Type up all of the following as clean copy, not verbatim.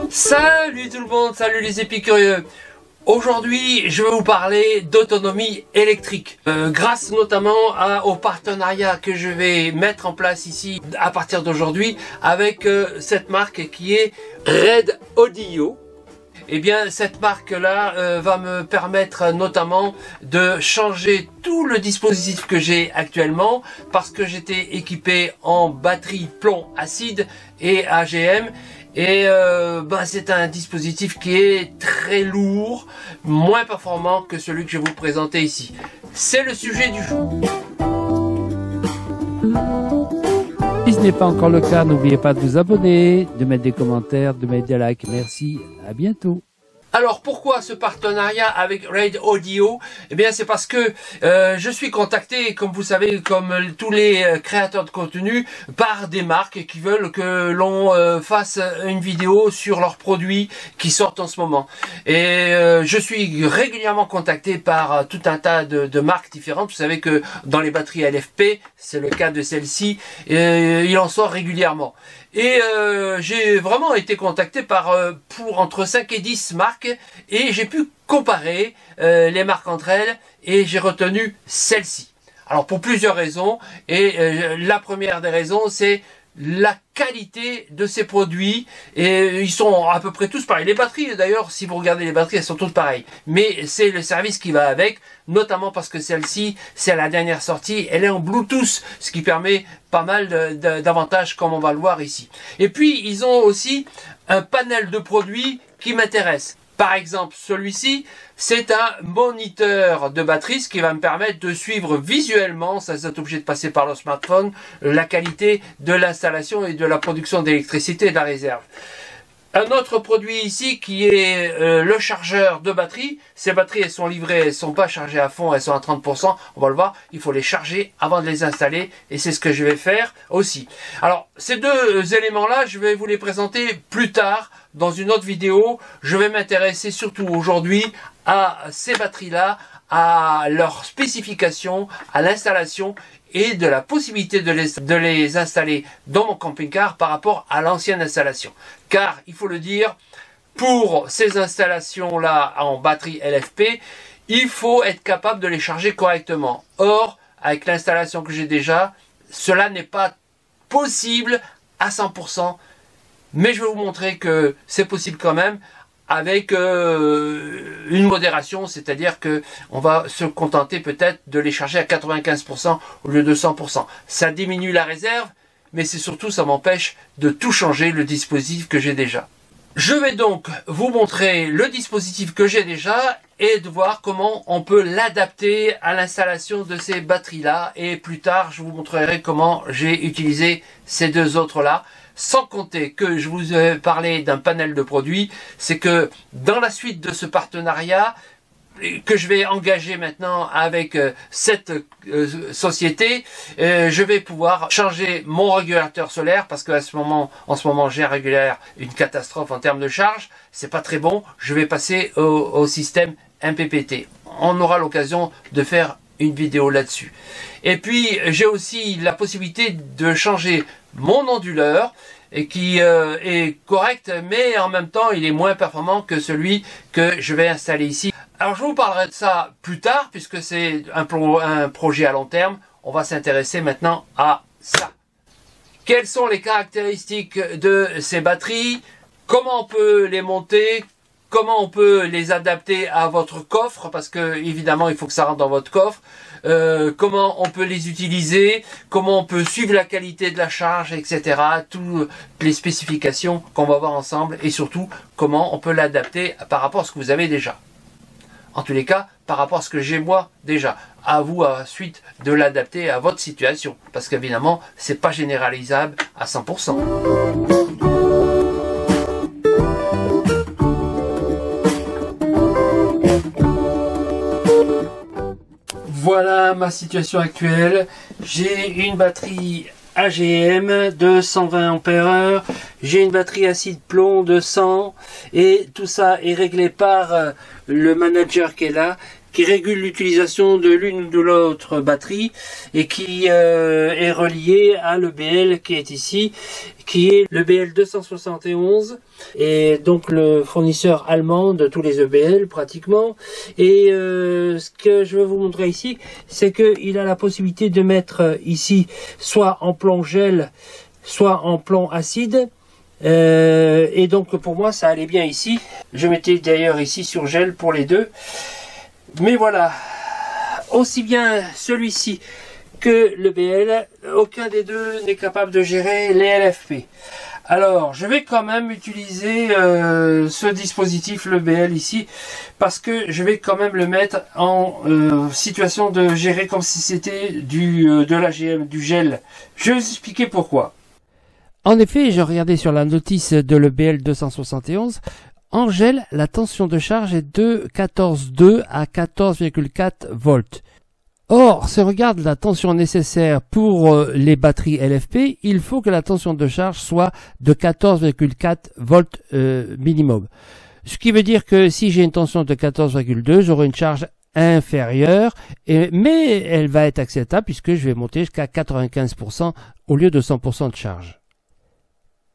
Salut tout le monde, salut les épicurieux. Aujourd'hui, je vais vous parler d'autonomie électrique. Grâce notamment au partenariat que je vais mettre en place ici à partir d'aujourd'hui avec cette marque qui est Red Audio. Eh bien, cette marque-là va me permettre notamment de changer tout le dispositif que j'ai actuellement parce que j'étais équipé en batterie plomb acide et AGM. Et c'est un dispositif qui est très lourd, moins performant que celui que je vais vous présenter ici. C'est le sujet du jour. Si ce n'est pas encore le cas, n'oubliez pas de vous abonner, de mettre des commentaires, de mettre des likes. Merci, à bientôt. Alors pourquoi ce partenariat avec Red Audio? Eh bien c'est parce que je suis contacté, comme vous savez, comme tous les créateurs de contenu, par des marques qui veulent que l'on fasse une vidéo sur leurs produits qui sortent en ce moment. Et je suis régulièrement contacté par tout un tas de marques différentes. Vous savez que dans les batteries LFP, c'est le cas de celle-ci, il en sort régulièrement. Et j'ai vraiment été contacté pour entre 5 et 10 marques et j'ai pu comparer les marques entre elles et j'ai retenu celle-ci. Alors pour plusieurs raisons et la première des raisons c'est la qualité de ces produits et ils sont à peu près tous pareils. Les batteries d'ailleurs, si vous regardez les batteries, elles sont toutes pareilles. Mais c'est le service qui va avec, notamment parce que celle-ci, c'est la dernière sortie, elle est en Bluetooth, ce qui permet pas mal d'avantages comme on va le voir ici. Et puis ils ont aussi un panel de produits qui m'intéresse. Par exemple, celui-ci, c'est un moniteur de batterie, ce qui va me permettre de suivre visuellement, ça vous êtes obligé de passer par le smartphone, la qualité de l'installation et de la production d'électricité et de la réserve. Un autre produit ici qui est le chargeur de batterie. Ces batteries, elles sont livrées, elles ne sont pas chargées à fond, elles sont à 30%. On va le voir, il faut les charger avant de les installer et c'est ce que je vais faire aussi. Alors, ces deux éléments-là, je vais vous les présenter plus tard dans une autre vidéo. Je vais m'intéresser surtout aujourd'hui à ces batteries-là, à leurs spécifications, à l'installation et de la possibilité de les installer dans mon camping-car par rapport à l'ancienne installation. Car, il faut le dire, pour ces installations-là en batterie LFP, il faut être capable de les charger correctement. Or, avec l'installation que j'ai déjà, cela n'est pas possible à 100%, mais je vais vous montrer que c'est possible quand même, avec une modération, c'est-à-dire que on va se contenter peut-être de les charger à 95% au lieu de 100%. Ça diminue la réserve, mais c'est surtout ça m'empêche de tout changer le dispositif que j'ai déjà. Je vais donc vous montrer le dispositif que j'ai déjà et de voir comment on peut l'adapter à l'installation de ces batteries-là. Et plus tard, je vous montrerai comment j'ai utilisé ces deux autres-là. Sans compter que je vous ai parlé d'un panel de produits, c'est que dans la suite de ce partenariat que je vais engager maintenant avec cette société, je vais pouvoir changer mon régulateur solaire parce qu'en ce moment j'ai un régulateur, une catastrophe en termes de charge, c'est pas très bon. Je vais passer au système MPPT. On aura l'occasion de faire une vidéo là-dessus. Et puis j'ai aussi la possibilité de changer mon onduleur et qui est correct, mais en même temps il est moins performant que celui que je vais installer ici. Alors je vous parlerai de ça plus tard puisque c'est un projet à long terme. On va s'intéresser maintenant à ça. Quelles sont les caractéristiques de ces batteries? Comment on peut les monter? Comment on peut les adapter à votre coffre? Parce que évidemment il faut que ça rentre dans votre coffre. Comment on peut les utiliser, comment on peut suivre la qualité de la charge, etc. Toutes les spécifications qu'on va voir ensemble et surtout comment on peut l'adapter par rapport à ce que vous avez déjà. En tous les cas, par rapport à ce que j'ai moi déjà. À vous ensuite de l'adapter à votre situation. Parce qu'évidemment, c'est pas généralisable à 100%. Voilà ma situation actuelle. J'ai une batterie AGM de 120 ampères, j'ai une batterie acide plomb de 100 et tout ça est réglé par le manager qui est là, qui régule l'utilisation de l'une ou de l'autre batterie et qui est relié à l'EBL qui est ici, qui est l'EBL 271 et donc le fournisseur allemand de tous les EBL pratiquement. Et ce que je vais vous montrer ici, c'est qu'il a la possibilité de mettre ici soit en plomb gel, soit en plomb acide. Et donc pour moi ça allait bien ici. Je mettais d'ailleurs ici sur gel pour les deux. Mais voilà, aussi bien celui-ci que le BL, aucun des deux n'est capable de gérer les LFP. Alors, je vais quand même utiliser ce dispositif, le BL ici, parce que je vais quand même le mettre en situation de gérer comme si c'était de l'AGM, du gel. Je vais vous expliquer pourquoi. En effet, j'ai regardé sur la notice de l'EBL 271. En gel, la tension de charge est de 14,2 à 14,4 volts. Or, si on regarde la tension nécessaire pour les batteries LFP, il faut que la tension de charge soit de 14,4 volts minimum. Ce qui veut dire que si j'ai une tension de 14,2, j'aurai une charge inférieure, mais elle va être acceptable puisque je vais monter jusqu'à 95% au lieu de 100% de charge.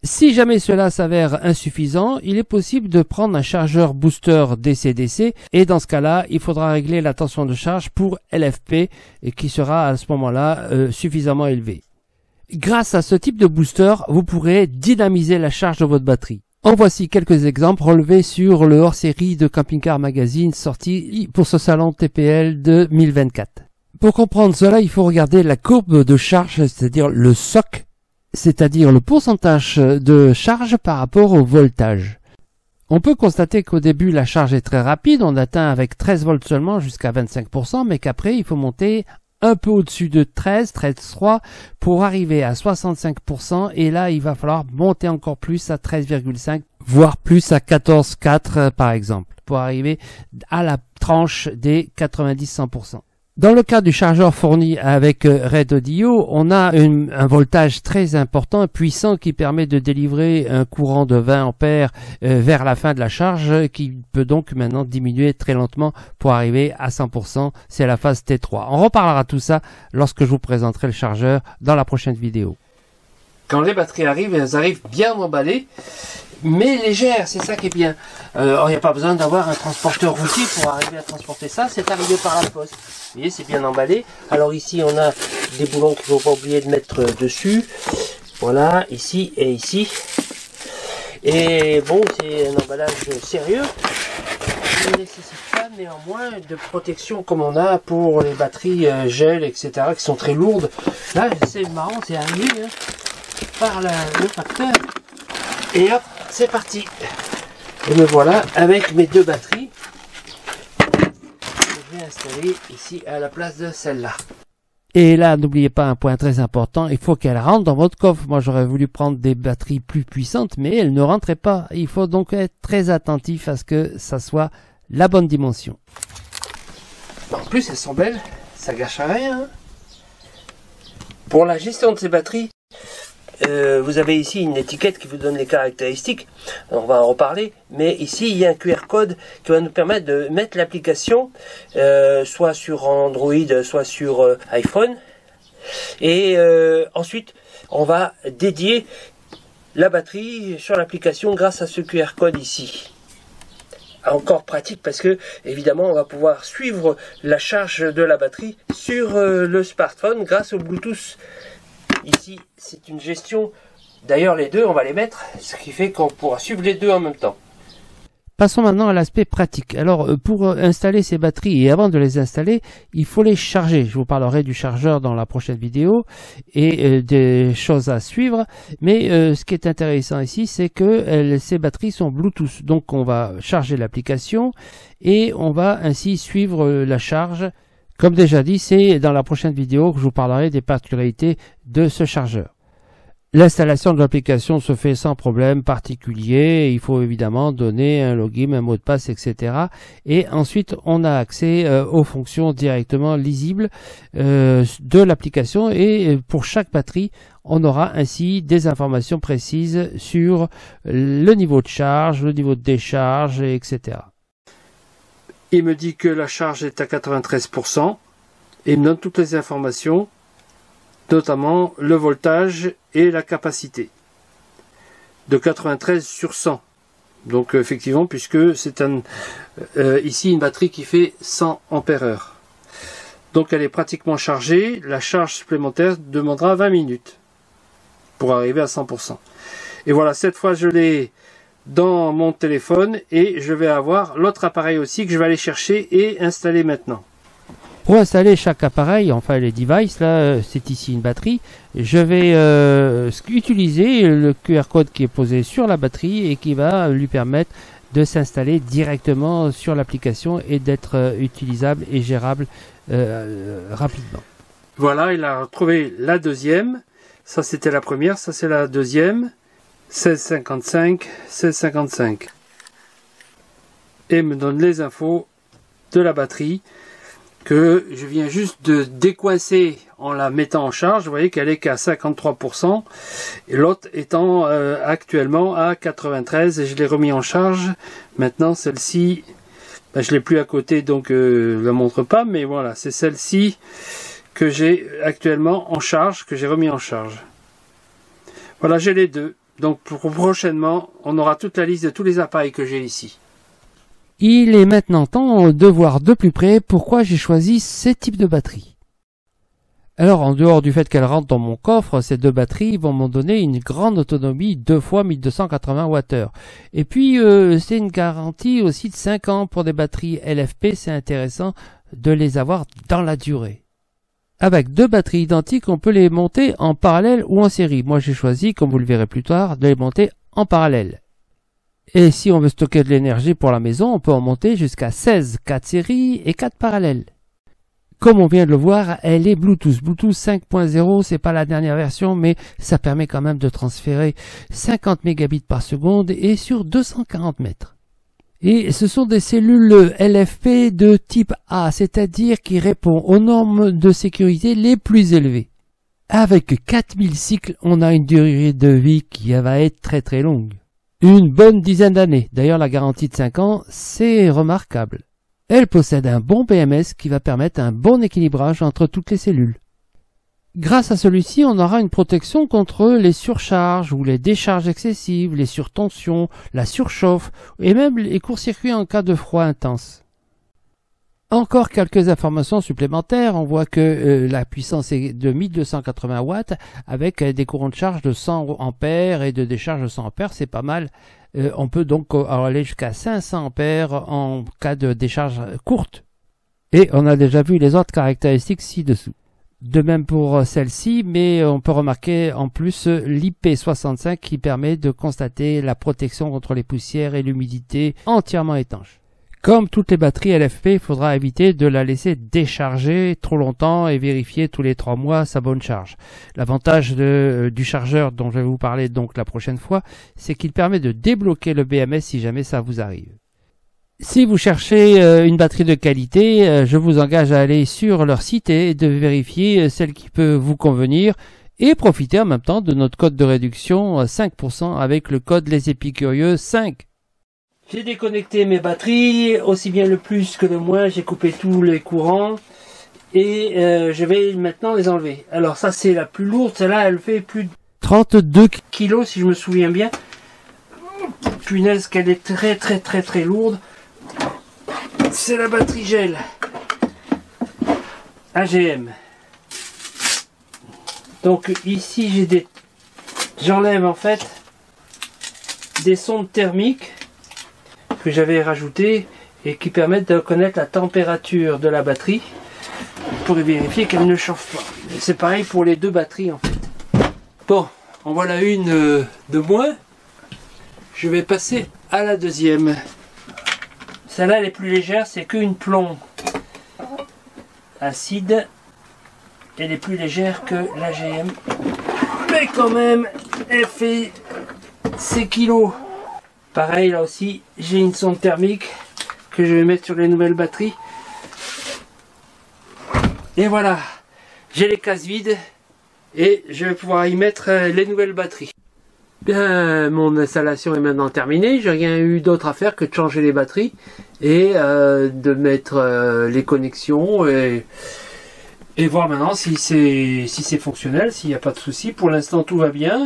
Si jamais cela s'avère insuffisant, il est possible de prendre un chargeur booster DC-DC et dans ce cas-là, il faudra régler la tension de charge pour LFP et qui sera à ce moment-là suffisamment élevée. Grâce à ce type de booster, vous pourrez dynamiser la charge de votre batterie. En voici quelques exemples relevés sur le hors-série de Camping Car Magazine sorti pour ce salon TPL 2024. Pour comprendre cela, il faut regarder la courbe de charge, c'est-à-dire le SOC, c'est-à-dire le pourcentage de charge par rapport au voltage. On peut constater qu'au début la charge est très rapide, on atteint avec 13 volts seulement jusqu'à 25%, mais qu'après il faut monter un peu au-dessus de 13,3 pour arriver à 65%, et là il va falloir monter encore plus à 13,5, voire plus à 14,4 par exemple, pour arriver à la tranche des 90-100%. Dans le cas du chargeur fourni avec Red Audio, on a un voltage très important, puissant, qui permet de délivrer un courant de 20 ampères vers la fin de la charge, qui peut donc maintenant diminuer très lentement pour arriver à 100%. C'est la phase T3. On reparlera de tout ça lorsque je vous présenterai le chargeur dans la prochaine vidéo. Quand les batteries arrivent, elles arrivent bien emballées, mais légères, c'est ça qui est bien. Il n'y a pas besoin d'avoir un transporteur routier pour arriver à transporter ça, c'est arrivé par la poste. Vous voyez, c'est bien emballé. Alors ici, on a des boulons qu'il ne faut pas oublier de mettre dessus. Voilà, ici et ici. Et bon, c'est un emballage sérieux. Il ne nécessite pas néanmoins de protection comme on a pour les batteries gel, etc., qui sont très lourdes. Là, c'est marrant, c'est arrivé par le facteur. Et hop, c'est parti. Et me voilà avec mes deux batteries. Je vais installer ici à la place de celle-là. Et là, n'oubliez pas un point très important, il faut qu'elle rentre dans votre coffre. Moi, j'aurais voulu prendre des batteries plus puissantes, mais elles ne rentraient pas. Il faut donc être très attentif à ce que ça soit la bonne dimension. En plus, elles sont belles, ça gâche rien. Hein. Pour la gestion de ces batteries, vous avez ici une étiquette qui vous donne les caractéristiques, on va en reparler, mais ici il y a un QR code qui va nous permettre de mettre l'application soit sur Android, soit sur iPhone, et ensuite on va dédier la batterie sur l'application grâce à ce QR code ici. Encore pratique parce que évidemment on va pouvoir suivre la charge de la batterie sur le smartphone grâce au Bluetooth. Ici, c'est une gestion, d'ailleurs les deux, on va les mettre, ce qui fait qu'on pourra suivre les deux en même temps. Passons maintenant à l'aspect pratique. Alors, pour installer ces batteries, et avant de les installer, il faut les charger. Je vous parlerai du chargeur dans la prochaine vidéo, et des choses à suivre. Mais ce qui est intéressant ici, c'est que ces batteries sont Bluetooth. Donc, on va charger l'application, et on va ainsi suivre la charge. Comme déjà dit, c'est dans la prochaine vidéo que je vous parlerai des particularités de ce chargeur. L'installation de l'application se fait sans problème particulier. Il faut évidemment donner un login, un mot de passe, etc. Et ensuite, on a accès aux fonctions directement lisibles de l'application. Et pour chaque batterie, on aura ainsi des informations précises sur le niveau de charge, le niveau de décharge, etc. Il me dit que la charge est à 93% et il me donne toutes les informations, notamment le voltage et la capacité de 93 sur 100. Donc effectivement, puisque c'est ici une batterie qui fait 100 ampères-heure. Donc elle est pratiquement chargée. La charge supplémentaire demandera 20 minutes pour arriver à 100%. Et voilà, cette fois je l'ai dans mon téléphone et je vais avoir l'autre appareil aussi que je vais aller chercher et installer maintenant. Pour installer chaque appareil, enfin les devices, là c'est ici une batterie, je vais utiliser le QR code qui est posé sur la batterie et qui va lui permettre de s'installer directement sur l'application et d'être utilisable et gérable rapidement. Voilà, il a retrouvé la deuxième, ça c'était la première, ça c'est la deuxième. 1655, 1655. Et me donne les infos de la batterie que je viens juste de décoincer en la mettant en charge. Vous voyez qu'elle est qu'à 53%. Et l'autre étant actuellement à 93 et je l'ai remis en charge. Maintenant celle-ci, ben, je l'ai plus à côté donc je la montre pas. Mais voilà, c'est celle-ci que j'ai actuellement en charge, que j'ai remis en charge. Voilà, j'ai les deux. Donc prochainement, on aura toute la liste de tous les appareils que j'ai ici. Il est maintenant temps de voir de plus près pourquoi j'ai choisi ces types de batteries. Alors en dehors du fait qu'elles rentrent dans mon coffre, ces deux batteries vont me donner une grande autonomie 2 fois 1280 Wh. Et puis c'est une garantie aussi de 5 ans pour des batteries LFP, c'est intéressant de les avoir dans la durée. Avec deux batteries identiques, on peut les monter en parallèle ou en série. Moi, j'ai choisi, comme vous le verrez plus tard, de les monter en parallèle. Et si on veut stocker de l'énergie pour la maison, on peut en monter jusqu'à 16, 4 séries et 4 parallèles. Comme on vient de le voir, elle est Bluetooth. Bluetooth 5.0, c'est pas la dernière version, mais ça permet quand même de transférer 50 mégabits par seconde et sur 240 mètres. Et ce sont des cellules LFP de type A, c'est-à-dire qui répond aux normes de sécurité les plus élevées. Avec 4000 cycles, on a une durée de vie qui va être très très longue. Une bonne dizaine d'années. D'ailleurs, la garantie de 5 ans, c'est remarquable. Elle possède un bon BMS qui va permettre un bon équilibrage entre toutes les cellules. Grâce à celui-ci, on aura une protection contre les surcharges ou les décharges excessives, les surtensions, la surchauffe et même les courts-circuits en cas de froid intense. Encore quelques informations supplémentaires. On voit que la puissance est de 1280 watts avec des courants de charge de 100 ampères et de décharge de 100 ampères. C'est pas mal. On peut donc aller jusqu'à 500 ampères en cas de décharge courte. Et on a déjà vu les autres caractéristiques ci-dessous. De même pour celle-ci, mais on peut remarquer en plus l'IP65 qui permet de constater la protection contre les poussières et l'humidité entièrement étanche. Comme toutes les batteries LFP, il faudra éviter de la laisser décharger trop longtemps et vérifier tous les 3 mois sa bonne charge. L'avantage du chargeur dont je vais vous parler donc la prochaine fois, c'est qu'il permet de débloquer le BMS si jamais ça vous arrive. Si vous cherchez une batterie de qualité, je vous engage à aller sur leur site et de vérifier celle qui peut vous convenir et profiter en même temps de notre code de réduction 5% avec le code Les Épicurieux 5. J'ai déconnecté mes batteries, aussi bien le plus que le moins, j'ai coupé tous les courants et je vais maintenant les enlever. Alors ça c'est la plus lourde, celle-là elle fait plus de 32 kg si je me souviens bien. Punaise qu'elle est très lourde. C'est la batterie gel AGM. Donc ici j'enlève en fait des sondes thermiques que j'avais rajoutées et qui permettent de connaître la température de la batterie pour vérifier qu'elle ne chauffe pas. C'est pareil pour les deux batteries en fait. Bon, en voilà une de moins. Je vais passer à la deuxième. Celle-là elle est plus légère, c'est qu'une plomb acide. Elle est plus légère que l'AGM. Mais quand même, elle fait 6 kilos. Pareil là aussi, j'ai une sonde thermique que je vais mettre sur les nouvelles batteries. Et voilà, j'ai les cases vides et je vais pouvoir y mettre les nouvelles batteries. Bien, mon installation est maintenant terminée. J'ai rien eu d'autre à faire que de changer les batteries et de mettre les connexions et voir maintenant si c'est fonctionnel, s'il n'y a pas de souci. Pour l'instant, tout va bien.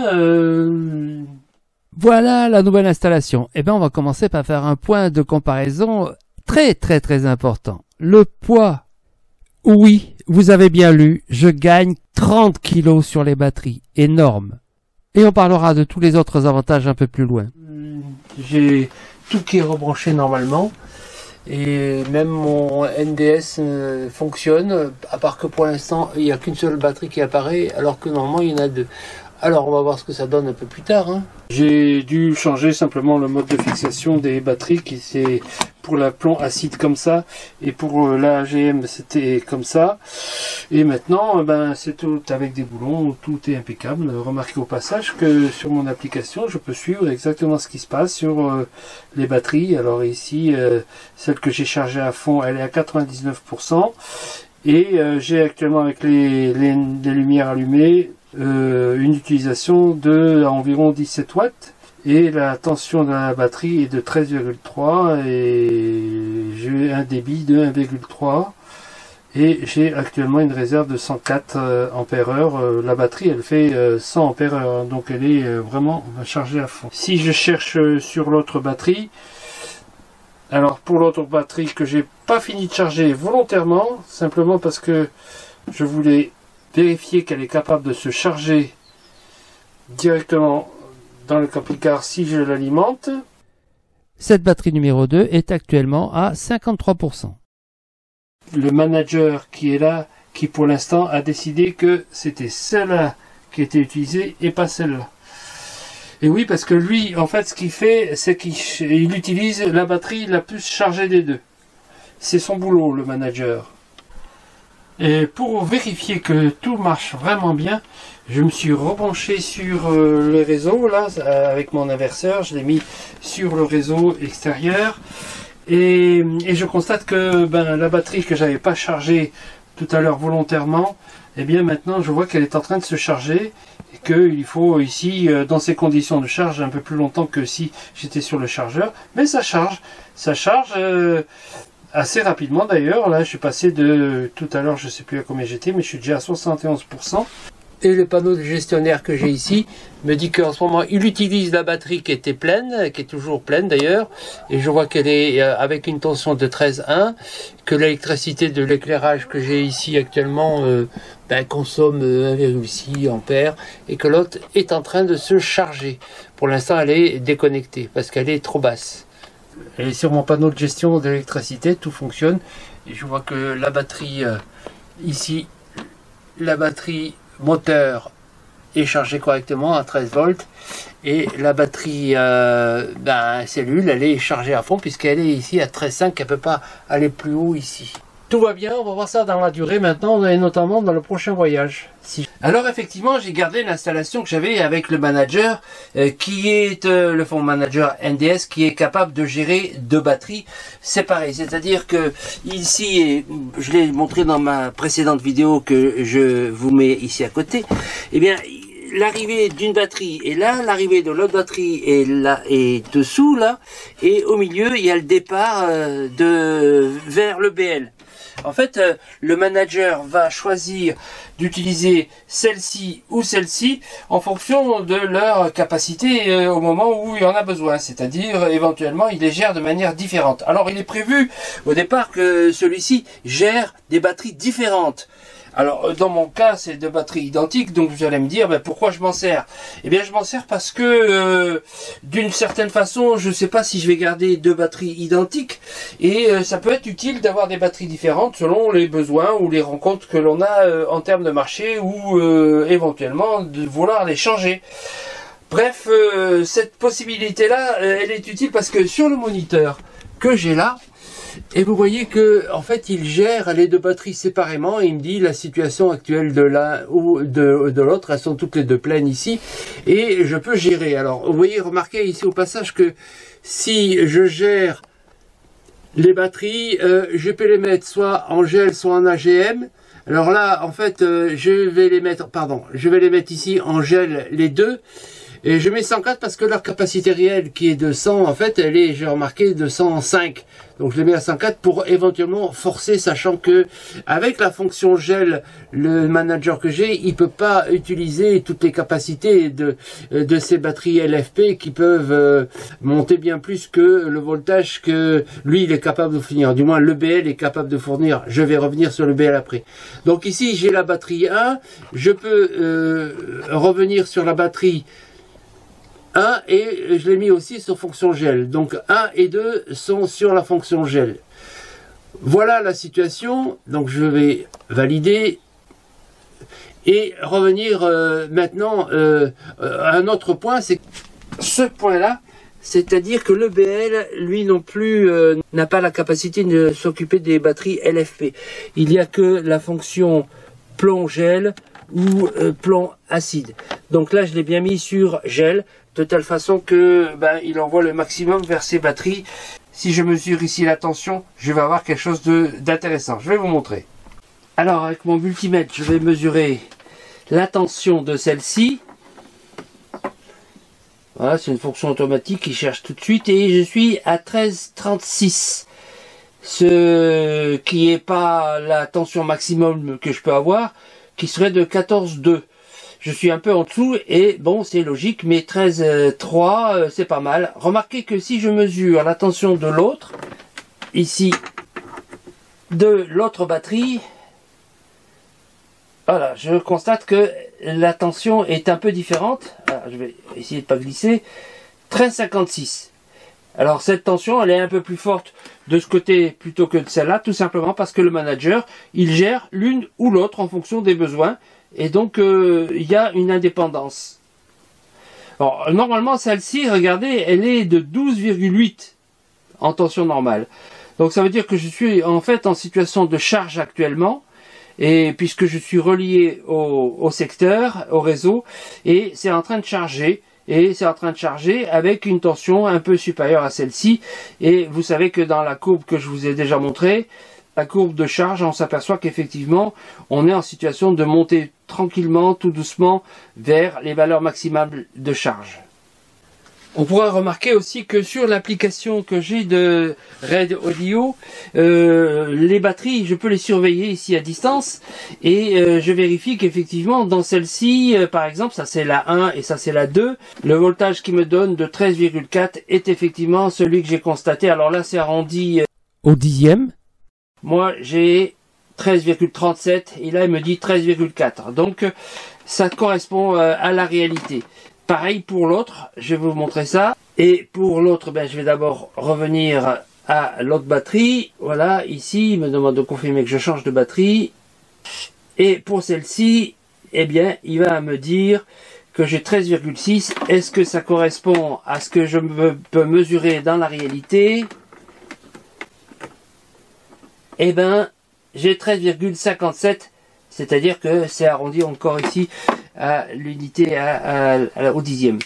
Voilà la nouvelle installation. Eh bien, on va commencer par faire un point de comparaison très important. Le poids. Oui, vous avez bien lu, je gagne 30 kg sur les batteries. Énorme. Et on parlera de tous les autres avantages un peu plus loin. J'ai tout qui est rebranché normalement. Et même mon NDS fonctionne, à part que pour l'instant, il n'y a qu'une seule batterie qui apparaît, alors que normalement, il y en a deux. Alors, on va voir ce que ça donne un peu plus tard. Hein. J'ai dû changer simplement le mode de fixation des batteries, qui c'est pour la plomb acide comme ça, et pour la AGM c'était comme ça. Et maintenant, ben, c'est tout avec des boulons, tout est impeccable. Remarquez au passage que sur mon application, je peux suivre exactement ce qui se passe sur les batteries. Alors ici, celle que j'ai chargée à fond, elle est à 99%. Et j'ai actuellement avec les lumières allumées, une utilisation de environ 17 watts et la tension de la batterie est de 13,3 et j'ai un débit de 1,3 et j'ai actuellement une réserve de 104 ampères-heure. La batterie elle fait 100 ampères-heure, donc elle est vraiment chargée à fond. Si je cherche sur l'autre batterie, alors pour l'autre batterie que j'ai pas fini de charger volontairement, simplement parce que je voulais vérifier qu'elle est capable de se charger directement dans le camping-car si je l'alimente. Cette batterie numéro 2 est actuellement à 53%. Le manager qui est là, qui pour l'instant a décidé que c'était celle-là qui était utilisée et pas celle-là. Et oui, parce que lui, en fait, ce qu'il fait, c'est qu'il utilise la batterie la plus chargée des deux. C'est son boulot, le manager. Et pour vérifier que tout marche vraiment bien, je me suis rebranché sur le réseau, là, avec mon inverseur. Je l'ai mis sur le réseau extérieur. Et je constate que la batterie que j'avais pas chargée tout à l'heure volontairement, eh bien maintenant je vois qu'elle est en train de se charger. Et qu'il faut ici, dans ces conditions de charge, un peu plus longtemps que si j'étais sur le chargeur. Mais ça charge. Ça charge assez rapidement d'ailleurs. Là je suis passé de tout à l'heure, je sais plus à combien j'étais, mais je suis déjà à 71%. Et le panneau de gestionnaire que j'ai ici me dit qu'en ce moment il utilise la batterie qui était pleine, qui est toujours pleine d'ailleurs, et je vois qu'elle est avec une tension de 13,1, que l'électricité de l'éclairage que j'ai ici actuellement consomme 1,6 ampères, et que l'autre est en train de se charger. Pour l'instant elle est déconnectée parce qu'elle est trop basse. Et sur mon panneau de gestion de l'électricité, tout fonctionne. Et je vois que la batterie ici, la batterie moteur est chargée correctement à 13 volts. Et la batterie cellule, elle est chargée à fond puisqu'elle est ici à 13,5, elle ne peut pas aller plus haut ici. Tout va bien, on va voir ça dans la durée maintenant et notamment dans le prochain voyage. Alors effectivement, j'ai gardé l'installation que j'avais avec le manager qui est le fond manager NDS qui est capable de gérer deux batteries séparées. C'est-à-dire que ici, je l'ai montré dans ma précédente vidéo que je vous mets ici à côté, eh bien l'arrivée d'une batterie est là, l'arrivée de l'autre batterie est là et dessous là, et au milieu il y a le départ vers le BL. En fait, le manager va choisir d'utiliser celle-ci ou celle-ci en fonction de leur capacité au moment où il en a besoin. C'est-à-dire, éventuellement, il les gère de manière différente. Alors, il est prévu au départ que celui-ci gère des batteries différentes. Alors, dans mon cas, c'est deux batteries identiques, donc vous allez me dire, pourquoi je m'en sers? Eh bien, je m'en sers parce que, d'une certaine façon, je ne sais pas si je vais garder deux batteries identiques, et ça peut être utile d'avoir des batteries différentes selon les besoins ou les rencontres que l'on a en termes de marché, ou éventuellement de vouloir les changer. Bref, cette possibilité-là, elle est utile parce que sur le moniteur que j'ai là, et vous voyez que en fait il gère les deux batteries séparément et il me dit la situation actuelle de l'un ou de l'autre, elles sont toutes les deux pleines ici et je peux gérer. Alors vous voyez, remarquez ici au passage que si je gère les batteries, je peux les mettre soit en gel soit en AGM. Alors là en fait je vais les mettre ici en gel les deux. Et je mets 104 parce que leur capacité réelle qui est de 100, en fait, elle est, j'ai remarqué, de 105. Donc je les mets à 104 pour éventuellement forcer, sachant que avec la fonction gel, le manager que j'ai, il peut pas utiliser toutes les capacités de ces batteries LFP qui peuvent monter bien plus que le voltage que lui il est capable de fournir. Du moins le BL est capable de fournir. Je vais revenir sur le BL après. Donc ici j'ai la batterie 1, je peux revenir sur la batterie 1 et je l'ai mis aussi sur fonction gel. Donc 1 et 2 sont sur la fonction gel. Voilà la situation. Donc je vais valider et revenir maintenant à un autre point. C'est ce point-là, c'est-à-dire que le BL, lui non plus, n'a pas la capacité de s'occuper des batteries LFP. Il n'y a que la fonction plomb gel ou plomb acide. Donc là je l'ai bien mis sur gel, de telle façon que il envoie le maximum vers ses batteries. Si je mesure ici la tension, je vais avoir quelque chose d'intéressant. Je vais vous montrer. Alors avec mon multimètre, je vais mesurer la tension de celle-ci. Voilà, c'est une fonction automatique qui cherche tout de suite et je suis à 13,36. Ce qui n'est pas la tension maximum que je peux avoir, qui serait de 14,2. Je suis un peu en dessous et bon, c'est logique, mais 13,3 c'est pas mal. Remarquez que si je mesure la tension de l'autre, ici, de l'autre batterie, voilà, je constate que la tension est un peu différente. Alors, je vais essayer de pas glisser. 13,56. Alors cette tension, elle est un peu plus forte de ce côté plutôt que de celle-là, tout simplement parce que le manager, il gère l'une ou l'autre en fonction des besoins. Et donc, il y a une indépendance. Alors, normalement, celle-ci, regardez, elle est de 12,8 en tension normale. Donc, ça veut dire que je suis en fait en situation de charge actuellement. Et puisque je suis relié au secteur, au réseau, et c'est en train de charger. Et c'est en train de charger avec une tension un peu supérieure à celle-ci. Et vous savez que dans la courbe que je vous ai déjà montrée, la courbe de charge, on s'aperçoit qu'effectivement, on est en situation de monter tranquillement, tout doucement, vers les valeurs maximales de charge. On pourra remarquer aussi que sur l'application que j'ai de Red Audio, les batteries, je peux les surveiller ici à distance et je vérifie qu'effectivement dans celle-ci, par exemple, ça c'est la 1 et ça c'est la 2, le voltage qui me donne de 13,4 est effectivement celui que j'ai constaté. Alors là c'est arrondi au dixième. Moi j'ai 13,37 et là il me dit 13,4. Donc ça correspond à la réalité. Pareil pour l'autre, je vais vous montrer ça. Et pour l'autre, je vais d'abord revenir à l'autre batterie. Voilà, ici, il me demande de confirmer que je change de batterie. Et pour celle-ci, eh bien, il va me dire que j'ai 13,6. Est-ce que ça correspond à ce que je peux mesurer dans la réalité? Eh bien, j'ai 13,57. C'est-à-dire que c'est arrondi encore ici à l'unité au dixième.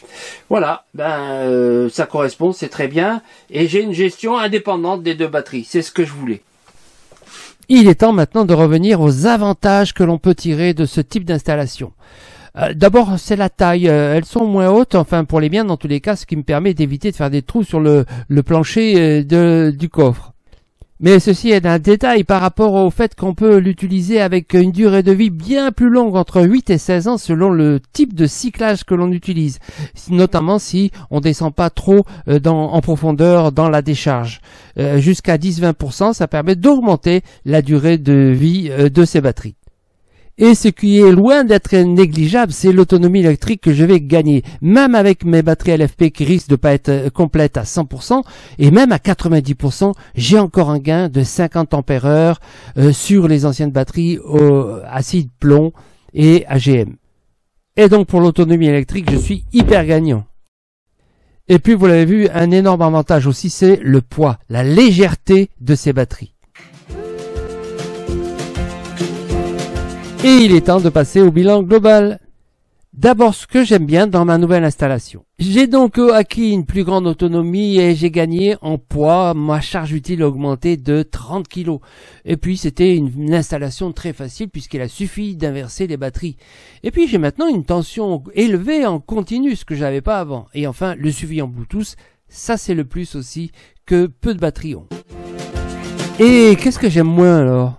Voilà, ça correspond, c'est très bien. Et j'ai une gestion indépendante des deux batteries. C'est ce que je voulais. Il est temps maintenant de revenir aux avantages que l'on peut tirer de ce type d'installation. D'abord, c'est la taille. Elles sont moins hautes, enfin pour les miennes dans tous les cas, ce qui me permet d'éviter de faire des trous sur le plancher du coffre. Mais ceci est un détail par rapport au fait qu'on peut l'utiliser avec une durée de vie bien plus longue, entre 8 et 16 ans, selon le type de cyclage que l'on utilise. Notamment si on descend pas trop en profondeur dans la décharge. Jusqu'à 10-20%, ça permet d'augmenter la durée de vie de ces batteries. Et ce qui est loin d'être négligeable, c'est l'autonomie électrique que je vais gagner. Même avec mes batteries LFP qui risquent de pas être complètes à 100%, et même à 90%, j'ai encore un gain de 50 ampères-heure sur les anciennes batteries acide plomb et AGM. Et donc pour l'autonomie électrique, je suis hyper gagnant. Et puis vous l'avez vu, un énorme avantage aussi, c'est le poids, la légèreté de ces batteries. Et il est temps de passer au bilan global. D'abord, ce que j'aime bien dans ma nouvelle installation. J'ai donc acquis une plus grande autonomie et j'ai gagné en poids. Ma charge utile a augmenté de 30 kg. Et puis, c'était une installation très facile puisqu'il a suffi d'inverser les batteries. Et puis, j'ai maintenant une tension élevée en continu, ce que j'avais pas avant. Et enfin, le suivi en Bluetooth, ça c'est le plus aussi que peu de batteries ont. Et qu'est-ce que j'aime moins alors ?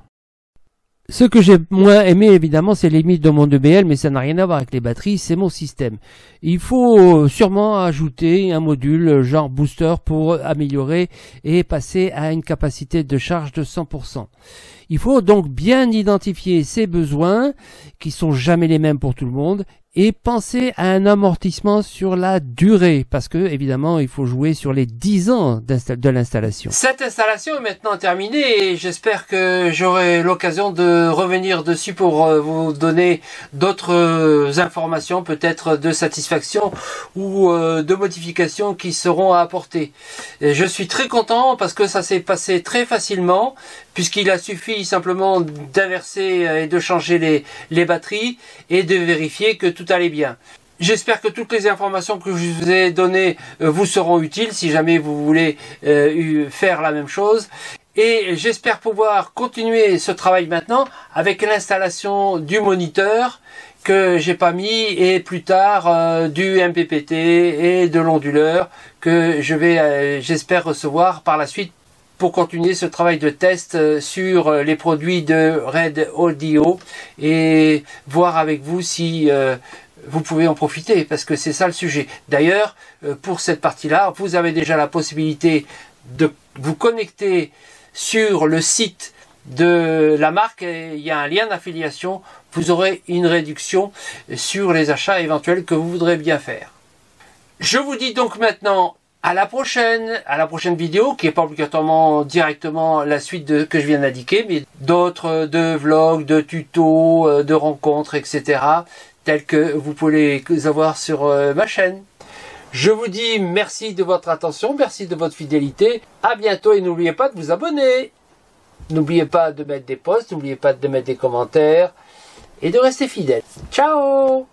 Ce que j'ai moins aimé, évidemment, c'est les limites de mon EBL, mais ça n'a rien à voir avec les batteries, c'est mon système. Il faut sûrement ajouter un module genre booster pour améliorer et passer à une capacité de charge de 100%. Il faut donc bien identifier ses besoins, qui sont jamais les mêmes pour tout le monde, et penser à un amortissement sur la durée, parce que évidemment il faut jouer sur les 10 ans de l'installation. Cette installation est maintenant terminée et j'espère que j'aurai l'occasion de revenir dessus pour vous donner d'autres informations, peut-être de satisfaction ou de modifications qui seront à apporter. Et je suis très content parce que ça s'est passé très facilement, puisqu'il a suffi simplement d'inverser et de changer les batteries et de vérifier que tout allait bien. J'espère que toutes les informations que je vous ai données vous seront utiles si jamais vous voulez faire la même chose. Et j'espère pouvoir continuer ce travail maintenant avec l'installation du moniteur que j'ai pas mis et plus tard du MPPT et de l'onduleur que je vais j'espère recevoir par la suite pour continuer ce travail de test sur les produits de Red Audio et voir avec vous si vous pouvez en profiter, parce que c'est ça le sujet. D'ailleurs, pour cette partie-là, vous avez déjà la possibilité de vous connecter sur le site de la marque. Il y a un lien d'affiliation. Vous aurez une réduction sur les achats éventuels que vous voudrez bien faire. Je vous dis donc maintenant à la prochaine vidéo, qui n'est pas obligatoirement directement la suite que je viens d'indiquer, mais d'autres de vlogs, de tutos, de rencontres, etc., tels que vous pouvez les avoir sur ma chaîne. Je vous dis merci de votre attention, merci de votre fidélité, à bientôt et n'oubliez pas de vous abonner. N'oubliez pas de mettre des posts, n'oubliez pas de mettre des commentaires et de rester fidèle. Ciao!